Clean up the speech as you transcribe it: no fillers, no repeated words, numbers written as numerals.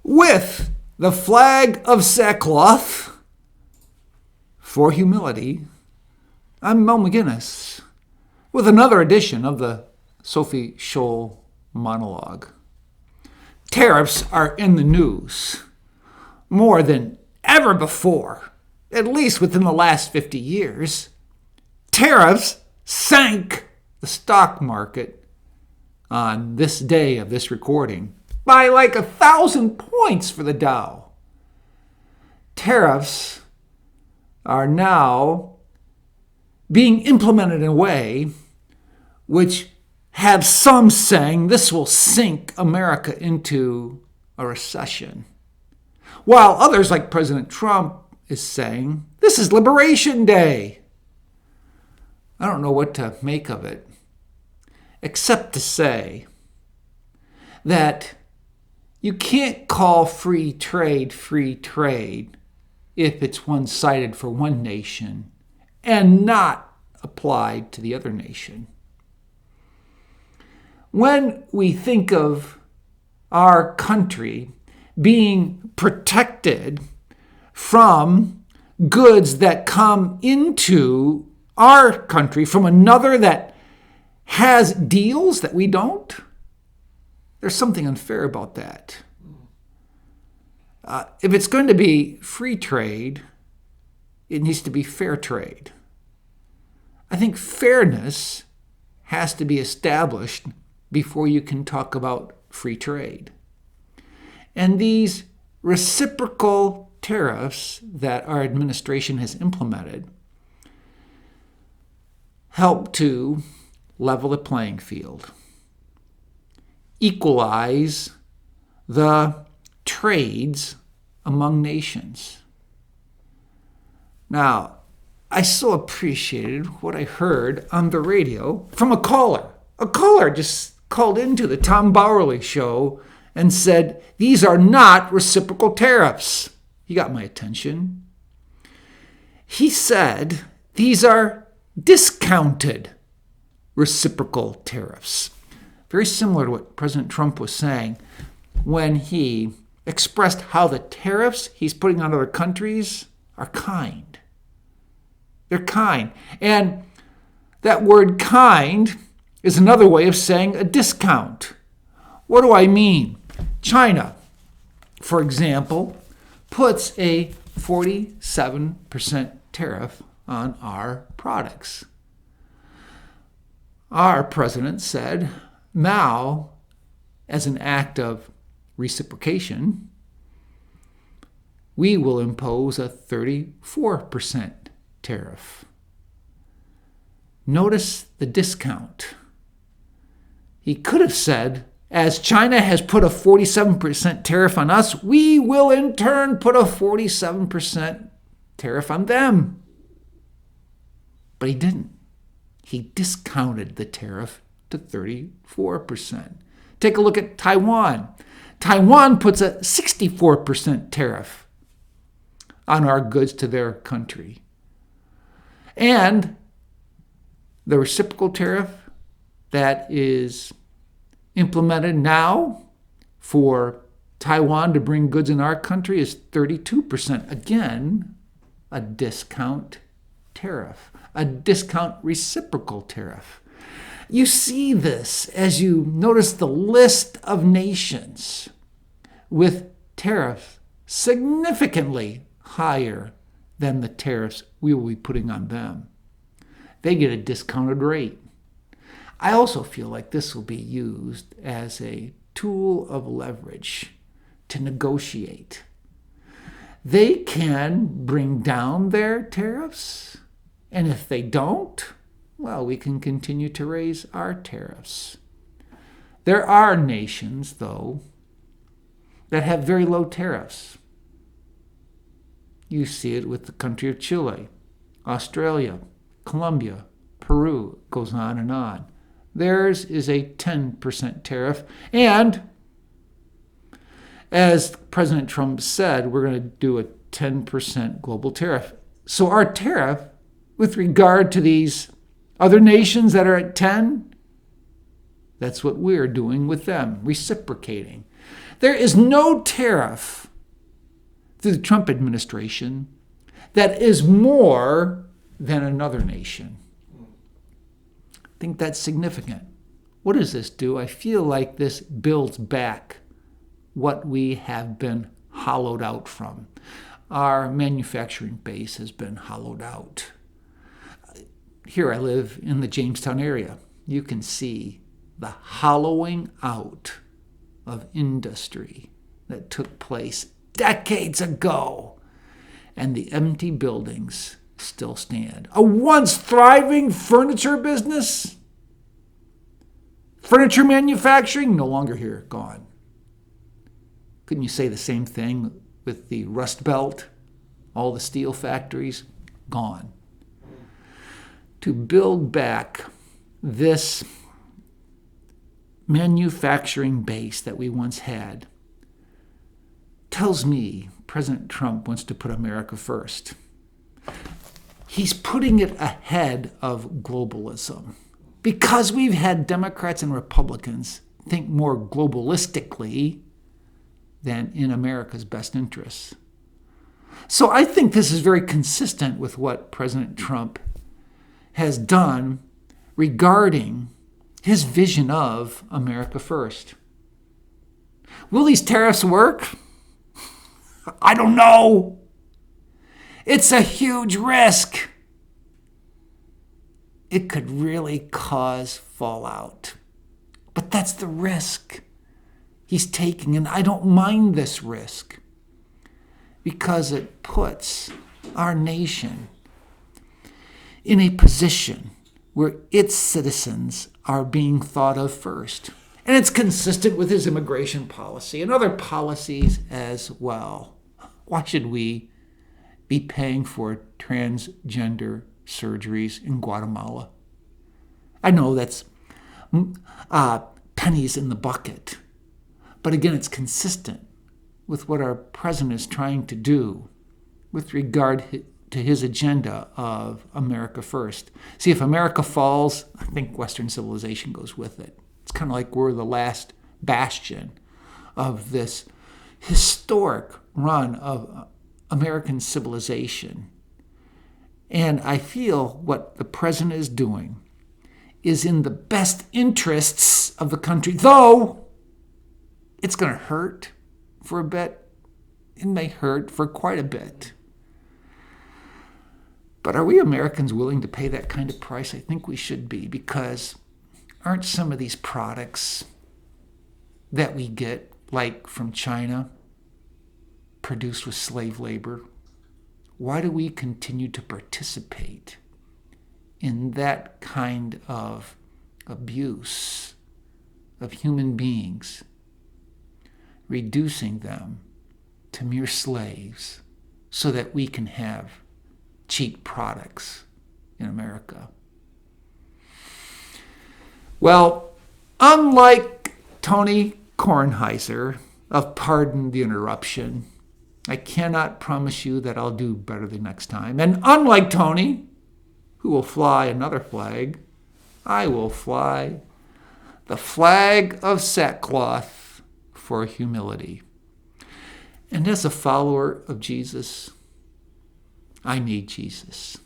with the flag of sackcloth for humility. I'm Mel McGinnis with another edition of the Sophie Scholl Monologue. Tariffs are in the news more than ever before, at least within the last 50 years. Tariffs sank the stock market on this day of this recording by like 1,000 points for the Dow. Tariffs are now being implemented in a way which have some saying this will sink America into a recession, while others, like President Trump, is saying this is Liberation Day. I don't know what to make of it, except to say that you can't call free trade if it's one-sided for one nation and not applied to the other nation. When we think of our country being protected from goods that come into our country from another that has deals that we don't, there's something unfair about that. If it's going to be free trade, it needs to be fair trade. I think fairness has to be established before you can talk about free trade. And these reciprocal tariffs that our administration has implemented help to level the playing field, equalize the trades among nations. Now, I so appreciated what I heard on the radio from a caller. A caller just called into the Tom Bowerly show and said, these are not reciprocal tariffs. He got my attention. He said, these are discounted reciprocal tariffs. Very similar to what President Trump was saying when he expressed how the tariffs he's putting on other countries are kind. They're kind. And that word kind is another way of saying a discount. What do I mean? China, for example, puts a 47% tariff on our products. Our president said, now, as an act of reciprocation, we will impose a 34% tariff. Notice the discount. He could have said, as China has put a 47% tariff on us, we will in turn put a 47% tariff on them. But he didn't. He discounted the tariff to 34%. Take a look at Taiwan. Taiwan puts a 64% tariff on our goods to their country. And the reciprocal tariff that is implemented now for Taiwan to bring goods in our country is 32%. Again, a discount tariff, a discount reciprocal tariff. You see this as you notice the list of nations with tariffs significantly higher than the tariffs we will be putting on them. They get a discounted rate. I also feel like this will be used as a tool of leverage to negotiate. They can bring down their tariffs, and if they don't, well, we can continue to raise our tariffs. There are nations, though, that have very low tariffs. You see it with the country of Chile, Australia, Colombia, Peru, it goes on and on. Theirs is a 10% tariff. And as President Trump said, we're going to do a 10% global tariff. So our tariff with regard to these other nations that are at 10, that's what we're doing with them, reciprocating. There is no tariff through the Trump administration that is more than another nation. I think that's significant. What does this do? I feel like this builds back what we have been hollowed out from. Our manufacturing base has been hollowed out. Here I live in the Jamestown area. You can see the hollowing out of industry that took place decades ago, and the empty buildings still stand. A once thriving furniture business, furniture manufacturing, no longer here, gone. Couldn't you say the same thing with the Rust Belt? All the steel factories, gone. To build back this manufacturing base that we once had tells me President Trump wants to put America first. He's putting it ahead of globalism because we've had Democrats and Republicans think more globalistically than in America's best interests. So I think this is very consistent with what President Trump has done regarding his vision of America first. Will these tariffs work? I don't know. It's a huge risk. It could really cause fallout. But that's the risk he's taking, and I don't mind this risk because it puts our nation in a position where its citizens are being thought of first. And it's consistent with his immigration policy and other policies as well. Why should we be paying for transgender surgeries in Guatemala? I know that's pennies in the bucket. But again, it's consistent with what our president is trying to do with regard to his agenda of America first. See, if America falls, I think Western civilization goes with it. It's kind of like we're the last bastion of this historic run of American civilization. And I feel what the president is doing is in the best interests of the country, though it's going to hurt for a bit. It may hurt for quite a bit. But are we Americans willing to pay that kind of price? I think we should be, because aren't some of these products that we get, like from China, produced with slave labor? Why do we continue to participate in that kind of abuse of human beings, reducing them to mere slaves so that we can have cheap products in America? Well, unlike Tony Kornheiser, pardon the interruption, I cannot promise you that I'll do better the next time. And unlike Tony, who will fly another flag, I will fly the flag of sackcloth for humility. And as a follower of Jesus, I need Jesus.